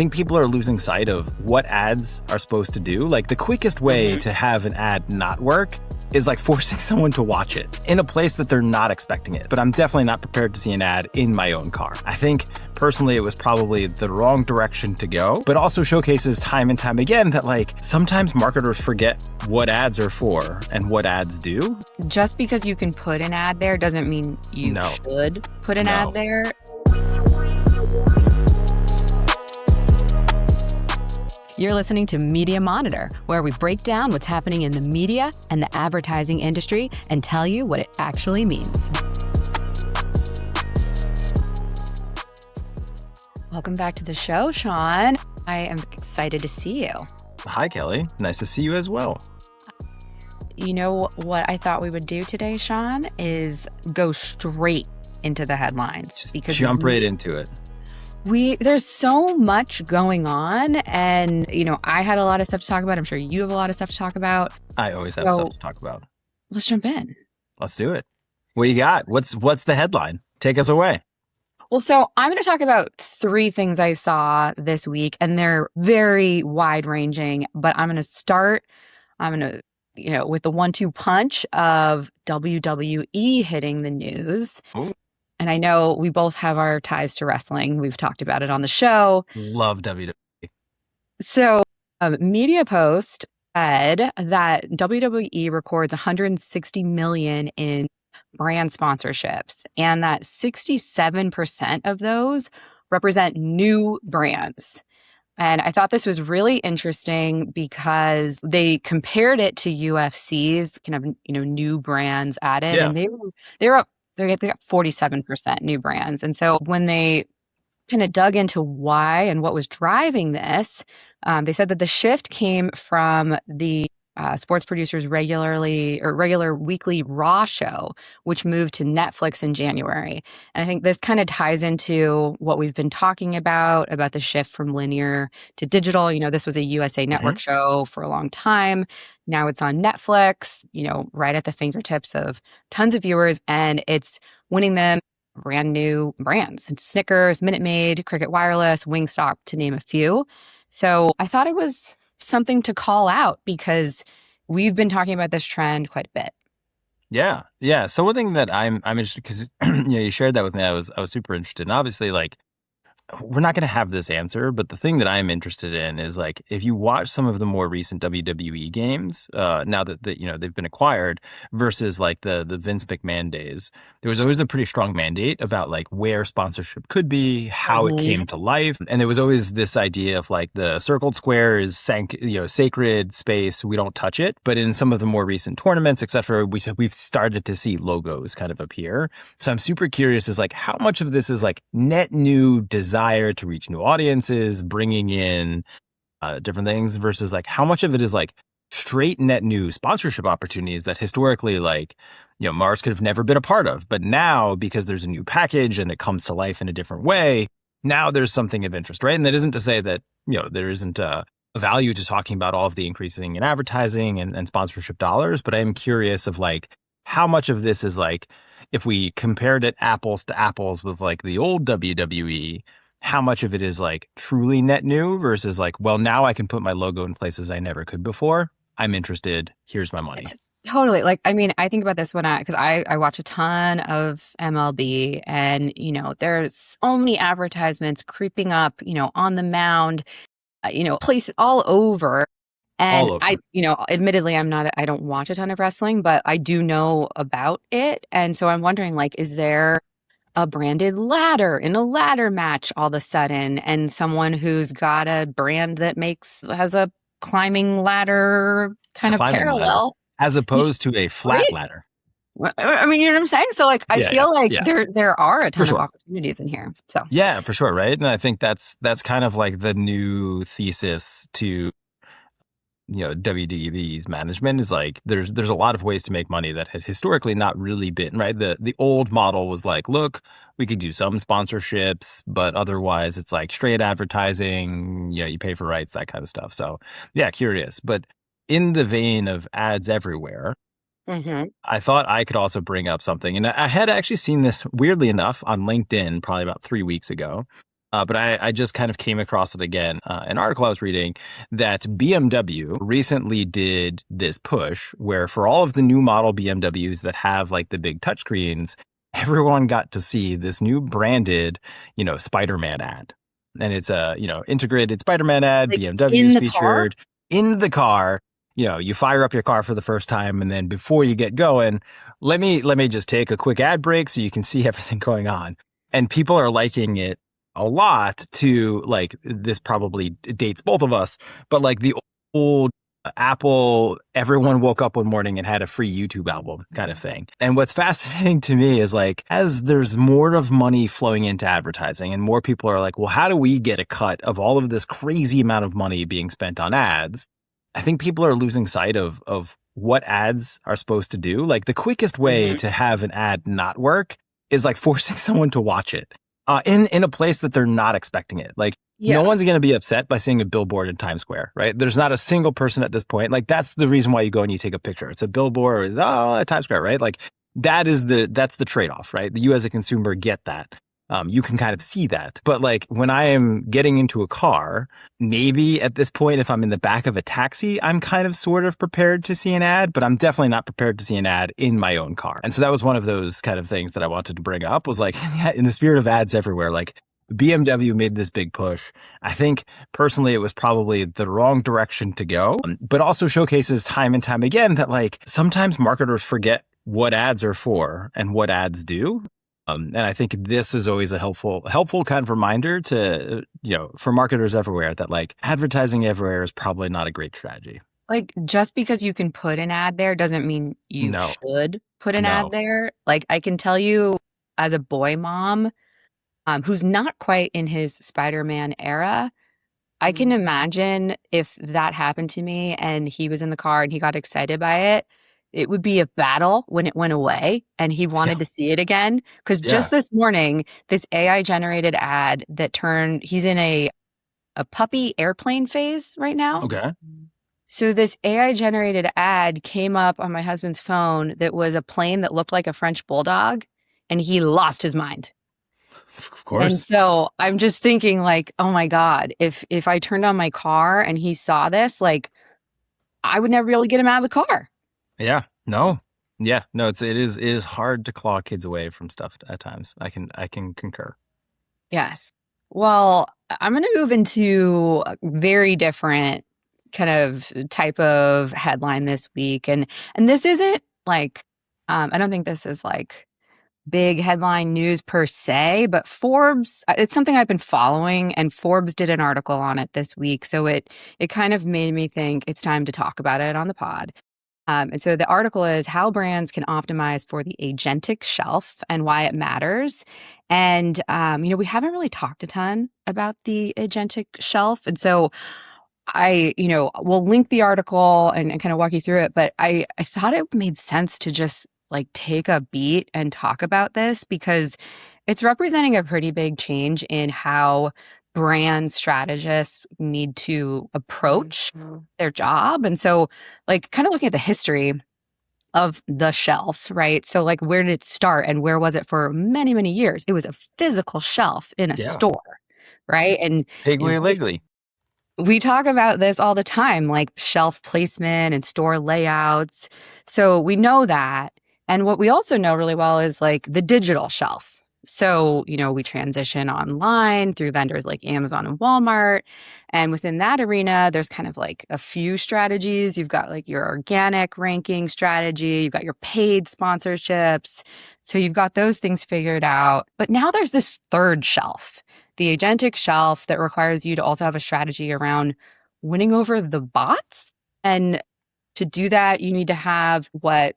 think people are losing sight of what ads are supposed to do. Like the quickest way to have an ad not work is like forcing someone to watch it in a place that they're not expecting it. But I'm definitely not prepared to see an ad in my own car. I think personally it was probably the wrong direction to go, but also showcases time and time again that like sometimes marketers forget what ads are for and what ads do. Just because you can put an ad there doesn't mean you should put an ad there. You're listening to Media Monitor, where we break down what's happening in the media and the advertising industry and tell you what it actually means. Welcome back to the show, Sean. I am excited to see you. Hi, Kelly. Nice to see you as well. You know what I thought we would do today, Sean, is go straight into the headlines. Just jump right into it. There's so much going on, and I had a lot of stuff to talk about. I'm sure you have a lot of stuff to talk about. I always have stuff to talk about. Let's jump in. Let's do it. What do you got? What's the headline? Take us away. Well, so I'm going to talk about 3 things I saw this week, and they're very wide-ranging, but I'm going to start with the 1-2 punch of WWE hitting the news. Ooh. And I know we both have our ties to wrestling. We've talked about it on the show. Love WWE. So Media Post said that WWE records $160 million in brand sponsorships, and that 67% of those represent new brands. And I thought this was really interesting because they compared it to UFC's kind of new brands added, and they were up. They got 47% new brands. And so when they kind of dug into why and what was driving this, they said that the shift came from the sports producers' regular weekly Raw show, which moved to Netflix in January. And I think this kind of ties into what we've been talking about the shift from linear to digital. This was a USA Network show for a long time. Now it's on Netflix, right at the fingertips of tons of viewers, and it's winning them brand new brands. It's Snickers, Minute Maid, Cricket Wireless, Wingstop, to name a few. So I thought it was something to call out because we've been talking about this trend quite a bit. Yeah. So one thing that I'm interested, because you shared that with me, I was super interested. And obviously, like, we're not going to have this answer, but the thing that I'm interested in is like if you watch some of the more recent WWE games, now that they've been acquired, versus like the Vince McMahon days, there was always a pretty strong mandate about like where sponsorship could be, how it came to life, and there was always this idea of like the circled square is sacred space, we don't touch it. But in some of the more recent tournaments, etc., we've started to see logos kind of appear. So I'm super curious is like how much of this is like net new desire to reach new audiences, bringing in different things versus like how much of it is like straight net new sponsorship opportunities that historically like, Mars could have never been a part of. But now because there's a new package and it comes to life in a different way, now there's something of interest, right? And that isn't to say that, there isn't a value to talking about all of the increasing in advertising and sponsorship dollars. But I am curious of like how much of this is like, if we compared it apples to apples with like the old WWE, how much of it is like truly net new versus like, well, now I can put my logo in places I never could before. I'm interested. Here's my money. Totally. Like, I mean, I think about this because I watch a ton of MLB and, there's so many advertisements creeping up, on the mound, places all over. And I, admittedly, I don't watch a ton of wrestling, but I do know about it. And so I'm wondering, like, is there a branded ladder in a ladder match all of a sudden, and someone who's got a brand that has a climbing ladder kind of parallel ladder, as opposed to a flat ladder. I mean, you know what I'm saying? So like, I feel like there are a ton of opportunities in here. So yeah, for sure. Right. And I think that's kind of like the new thesis to WWE's management is like there's a lot of ways to make money that had historically not really been right. The old model was like, look, we could do some sponsorships, but otherwise it's like straight advertising, you pay for rights, that kind of stuff. So yeah, curious. But in the vein of ads everywhere, I thought I could also bring up something. And I had actually seen this weirdly enough on LinkedIn probably about 3 weeks ago. But I just kind of came across it again. An article I was reading that BMW recently did this push where for all of the new model BMWs that have like the big touchscreens, everyone got to see this new branded, Spider-Man ad. And it's a, integrated Spider-Man ad, Like BMW's in the car? featured in the car. You fire up your car for the first time, and then before you get going, let me just take a quick ad break so you can see everything going on. And people are liking it a lot to like this probably dates both of us, but like the old Apple, everyone woke up one morning and had a free YouTube album kind of thing. And what's fascinating to me is like, as there's more of money flowing into advertising and more people are like, well, how do we get a cut of all of this crazy amount of money being spent on ads? I think people are losing sight of what ads are supposed to do. Like the quickest way to have an ad not work is like forcing someone to watch it in a place that they're not expecting it. Like no one's going to be upset by seeing a billboard in Times Square, right? There's not a single person at this point. Like that's the reason why you go and you take a picture. It's a billboard at Times Square, right? Like that's the trade-off, right? You as a consumer get that. You can kind of see that. But like when I am getting into a car, maybe at this point, if I'm in the back of a taxi, I'm kind of sort of prepared to see an ad, but I'm definitely not prepared to see an ad in my own car. And so that was one of those kind of things that I wanted to bring up was like, in the spirit of ads everywhere, like BMW made this big push. I think personally, it was probably the wrong direction to go, but also showcases time and time again that like sometimes marketers forget what ads are for and what ads do. And I think this is always a helpful kind of reminder to, for marketers everywhere that like advertising everywhere is probably not a great strategy. Like just because you can put an ad there doesn't mean you No, should put an ad no. there. Like I can tell you as a boy mom, who's not quite in his Spider-Man era, I can imagine if that happened to me and he was in the car and he got excited by it, it would be a battle when it went away and he Yeah. wanted to see it again. Because just Yeah. this morning, this AI generated ad that he's in a puppy airplane phase right now. Okay. So this AI generated ad came up on my husband's phone that was a plane that looked like a French bulldog and he lost his mind. Of And course. so I'm just thinking like, oh my God, if I turned on my car and he saw this, like I would never be able to get him out of the car. Yeah. No. Yeah. No, it is hard to claw kids away from stuff at times. I can concur. Yes. Well, I'm going to move into a very different kind of type of headline this week. And this isn't like, I don't think this is like big headline news per se, but Forbes, it's something I've been following and Forbes did an article on it this week. So it kind of made me think it's time to talk about it on the pod. And so the article is how brands can optimize for the agentic shelf and why it matters. And, we haven't really talked a ton about the agentic shelf. And so we'll link the article and kind of walk you through it. But I thought it made sense to just like take a beat and talk about this because it's representing a pretty big change in how brand strategists need to approach their job. And so, like, kind of looking at the history of the shelf, right? So, like, where did it start and where was it for many, many years? It was a physical shelf in a Yeah. store, right? And Piggly we, Wiggly. we talk about this all the time, like shelf placement and store layouts. So we know that. And what we also know really well is like the digital shelf. So, we transition online through vendors like Amazon and Walmart. And within that arena, there's kind of like a few strategies. You've got like your organic ranking strategy, you've got your paid sponsorships. So you've got those things figured out. But now there's this third shelf, the agentic shelf, that requires you to also have a strategy around winning over the bots. And to do that, you need to have what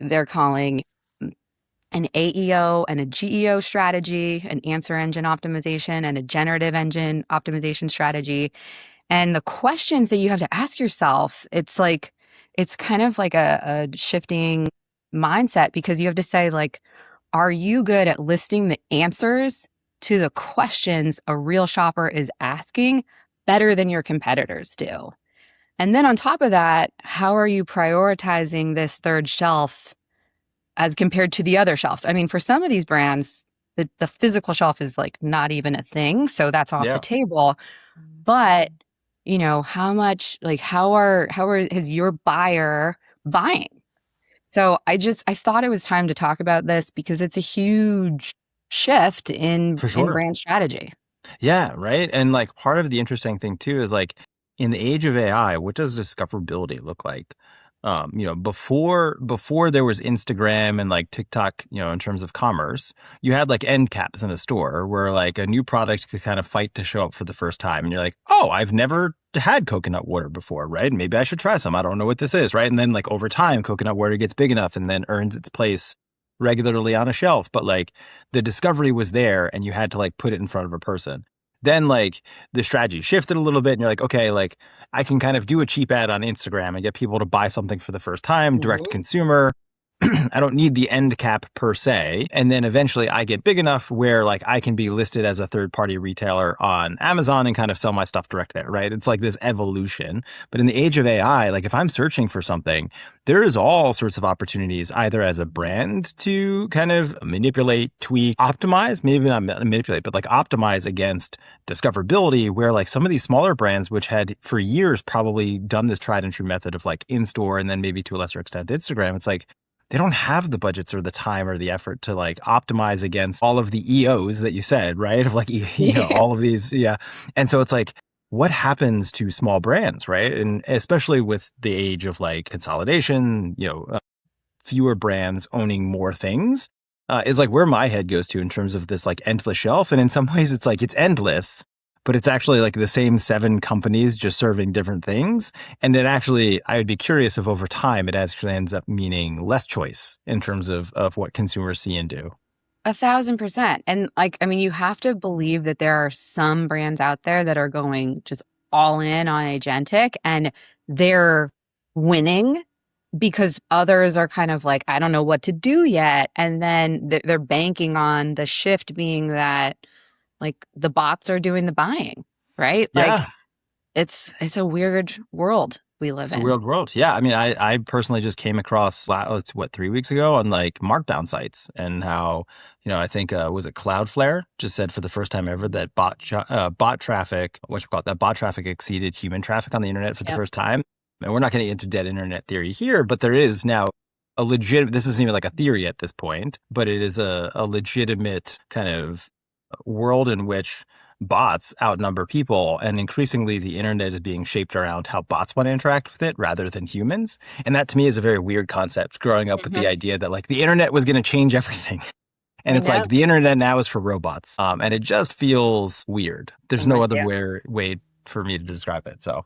they're calling an AEO and a GEO strategy, an answer engine optimization and a generative engine optimization strategy. And the questions that you have to ask yourself, it's kind of like a shifting mindset because you have to say like, are you good at listing the answers to the questions a real shopper is asking better than your competitors do? And then on top of that, how are you prioritizing this third shelf as compared to the other shelves? I mean, for some of these brands, the physical shelf is like not even a thing, so that's off the Yeah, table. But how much, like, has your buyer buying? So I thought it was time to talk about this because it's a huge shift in for sure. brand strategy. Yeah, right. And like part of the interesting thing too is like in the age of AI, what does discoverability look like? Before there was Instagram and like TikTok, in terms of commerce, you had like end caps in a store where like a new product could kind of fight to show up for the first time. And you're like, oh, I've never had coconut water before, right? Maybe I should try some. I don't know what this is, right? And then like over time, coconut water gets big enough and then earns its place regularly on a shelf. But like the discovery was there and you had to like put it in front of a person. Then like the strategy shifted a little bit and you're like, okay, like I can kind of do a cheap ad on Instagram and get people to buy something for the first time, direct to Mhm. consumer. I don't need the end cap per se. And then eventually I get big enough where like I can be listed as a third party retailer on Amazon and kind of sell my stuff direct there, right? It's like this evolution. But in the age of AI, like if I'm searching for something, there is all sorts of opportunities either as a brand to kind of manipulate, tweak, optimize, maybe not manipulate, but like optimize against discoverability where like some of these smaller brands, which had for years probably done this tried and true method of like in-store and then maybe to a lesser extent Instagram, it's like, they don't have the budgets or the time or the effort to like optimize against all of the EOs that you said, right? Of like, Yeah. all of these. Yeah. And so it's like, what happens to small brands, right? And especially with the age of like consolidation, fewer brands owning more things, is like where my head goes to in terms of this like endless shelf. And in some ways it's like, it's endless, but it's actually like the same 7 companies just serving different things. And it actually, I would be curious if over time it actually ends up meaning less choice in terms of what consumers see and do. 1,000%. And like, I mean, you have to believe that there are some brands out there that are going just all in on Agentic and they're winning because others are kind of like, I don't know what to do yet. And then they're banking on the shift being that like the bots are doing the buying, right? Like Yeah. it's a weird world we live It's a in. weird world. Yeah. I mean, I personally just came across, 3 weeks ago on like markdown sites and how, I think, was it Cloudflare just said for the first time ever that bot traffic, that bot traffic exceeded human traffic on the internet for the Yep. first time. And we're not going to get into dead internet theory here, but there is now this isn't even like a theory at this point, but it is a legitimate kind of world in which bots outnumber people, and increasingly the internet is being shaped around how bots want to interact with it rather than humans. And that to me is a very weird concept, growing up with the Mhm. idea that like the internet was going to change everything. And I it's know. like the internet now is for robots. And it just feels weird. There's I'm no with other you. way for me to describe it. So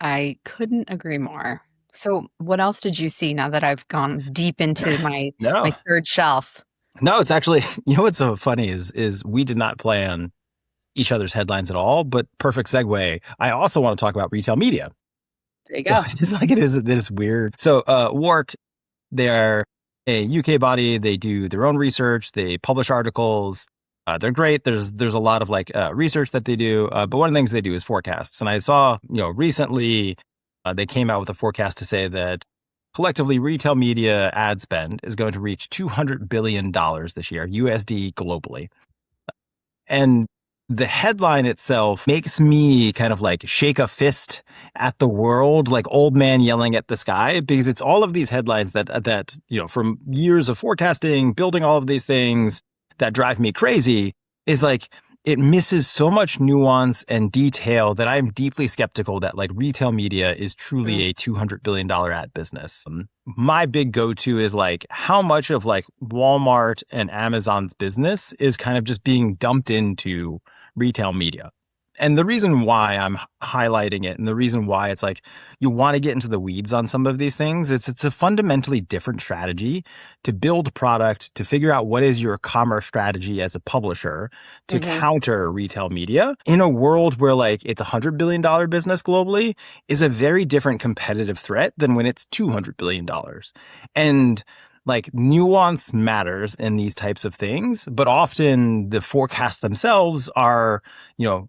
I couldn't agree more. So what else did you see now that I've gone deep into my no, third shelf? no, it's actually, what's so funny is we did not plan each other's headlines at all, but perfect segue. I also want to talk about retail media. There you So go. it's like it is this weird. So Work, they're a UK body. They do their own research. They publish articles. They're great. There's a lot of like research that they do. But one of the things they do is forecasts. And I saw recently they came out with a forecast to say that collectively retail media ad spend is going to reach $200 billion this year, USD globally. And the headline itself makes me kind of like shake a fist at the world, like old man yelling at the sky, because it's all of these headlines that from years of forecasting, building all of these things that drive me crazy, is like it misses so much nuance and detail that I'm deeply skeptical that like retail media is truly Mm. a $200 billion ad business. My big go-to is like how much of like Walmart and Amazon's business is kind of just being dumped into retail media. And the reason why I'm highlighting it and the reason why it's like you want to get into the weeds on some of these things is it's a fundamentally different strategy to build product, to figure out what is your commerce strategy as a publisher to Hmm. counter retail media in a world where like it's $100 billion business globally is a very different competitive threat than when it's $200 billion. And like nuance matters in these types of things, but often the forecasts themselves are,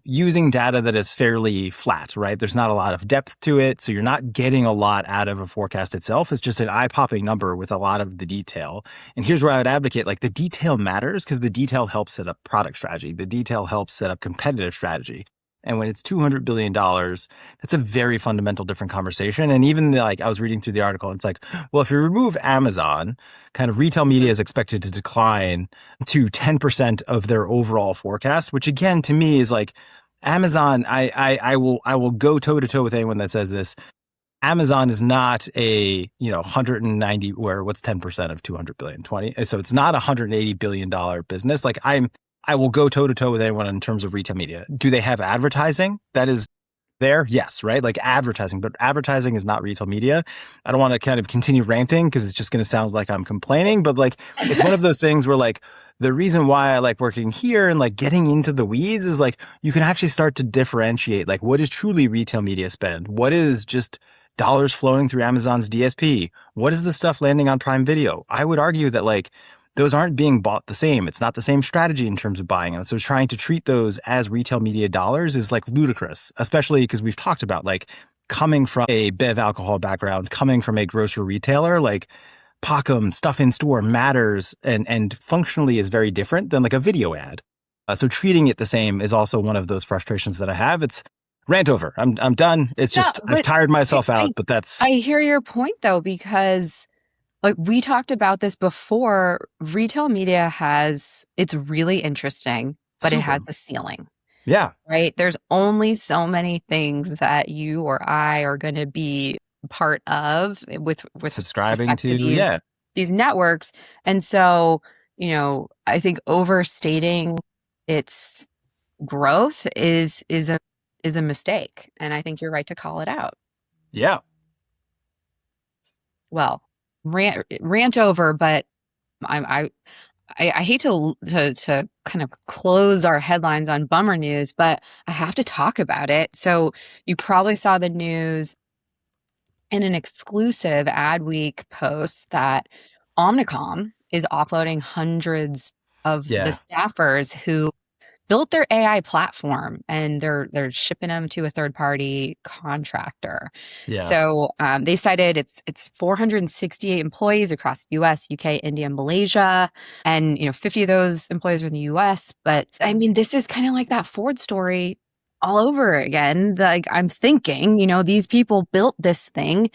using data that is fairly flat, right? There's not a lot of depth to it. So you're not getting a lot out of a forecast itself. It's just an eye-popping number with a lot of the detail. And here's where I would advocate, like the detail matters because the detail helps set up product strategy. The detail helps set up competitive strategy. And when it's $200 billion, that's a very fundamental different conversation. And even like I was reading through the article, it's like, well, if you remove Amazon, kind of retail media is expected to decline to 10% of their overall forecast, which again, to me is like Amazon. I will go toe to toe with anyone that says this. Amazon is not a, 190 where what's 10% of 200 billion, 20. So it's not a $180 billion business. Like I will go toe to toe with anyone in terms of retail media. Do they have advertising that is there? Yes, right? Like advertising, but advertising is not retail media. I don't want to kind of continue ranting because it's just going to sound like I'm complaining, but like it's one of those things where like the reason why I like working here and like getting into the weeds is like you can actually start to differentiate like what is truly retail media spend? What is just dollars flowing through Amazon's DSP? What is the stuff landing on Prime Video? I would argue that like those aren't being bought the same. It's not the same strategy in terms of buying them. So trying to treat those as retail media dollars is like ludicrous, especially because we've talked about like coming from a bev alcohol background, coming from a grocery retailer, like Pacom stuff in store matters and functionally is very different than like a video ad. So treating it the same is also one of those frustrations that I have. It's rant over. I'm done. It's just I've tired myself out, but that's. I hear your point though, because like we talked about this before, retail media it's really interesting, but it has a ceiling. Yeah. Right? There's only so many things that you or I are going to be part of with subscribing to these networks. And so, I think overstating its growth is a mistake. And I think you're right to call it out. Yeah. Well, rant over, but I hate to kind of close our headlines on bummer news, but I have to talk about it. So you probably saw the news in an exclusive Adweek post that Omnicom is offloading hundreds of the staffers who built their AI platform, and they're shipping them to a third-party contractor. Yeah. So they cited it's 468 employees across U.S., U.K., India, and Malaysia, and 50 of those employees are in the U.S. But I mean, this is kind of like that Ford story all over again. Like I'm thinking, these people built this thing,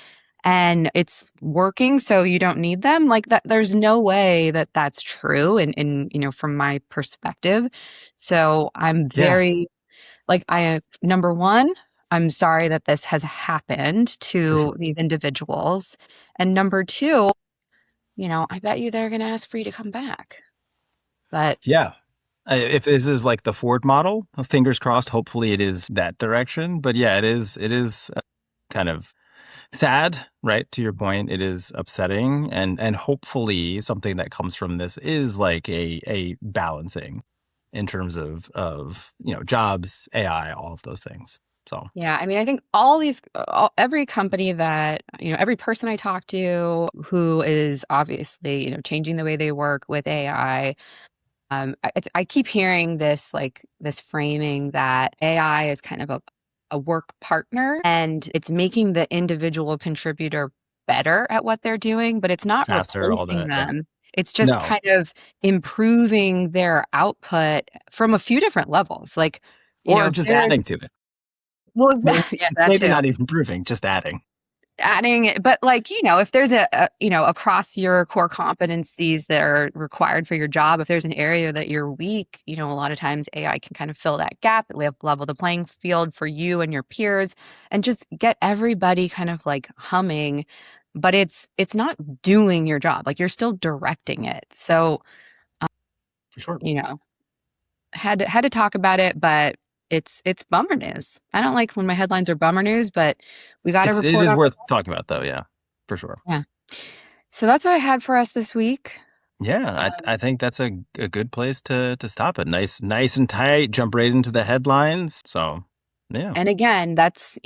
and it's working, so you don't need them. Like that, there's no way that that's true. And from my perspective, so I'm very number one, I'm sorry that this has happened to these individuals, and number two, I bet you they're going to ask for you to come back. But yeah. If this is like the Ford model, fingers crossed, hopefully it is that direction. But yeah, it is kind of sad, right? To your point, it is upsetting, and hopefully something that comes from this is like a balancing in terms of jobs, AI, all of those things. So yeah, I mean, I think every company that every person I talk to who is obviously changing the way they work with AI. I keep hearing this framing that AI is kind of a work partner, and it's making the individual contributor better at what they're doing, but it's not faster, replacing them. Yeah. It's just kind of improving their output from a few different levels, or just adding to it. Well, exactly. Yeah, that maybe too. Not even improving, just adding it, but if there's across your core competencies that are required for your job, if there's an area that you're weak, a lot of times AI can kind of fill that gap, level the playing field for you and your peers, and just get everybody kind of humming. But it's not doing your job. You're still directing it. So, for sure, had to talk about it, but it's bummer news. I don't like when my headlines are bummer news, but we got to report. It is worth talking about, though. Yeah, for sure. Yeah. So that's what I had for us this week. Yeah, I think that's a good place to stop it. Nice and tight. Jump right into the headlines. So Yeah. And again, that's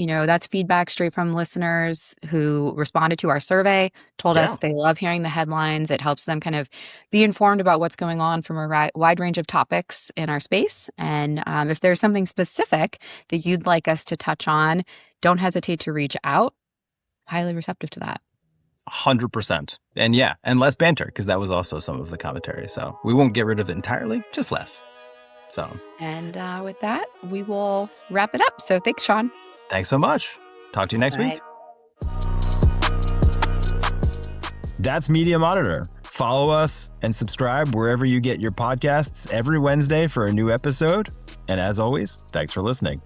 feedback straight from listeners who responded to our survey, told Yeah. us they love hearing the headlines. It helps them kind of be informed about what's going on from a wide range of topics in our space. And if there's something specific that you'd like us to touch on, don't hesitate to reach out. Highly receptive to that. 100%. And yeah, and less banter, because that was also some of the commentary. So we won't get rid of it entirely, just less. So. And with that, we will wrap it up. So thanks, Sean. Thanks so much. Talk to you next week. That's Media Monitor. Follow us and subscribe wherever you get your podcasts every Wednesday for a new episode. And as always, thanks for listening.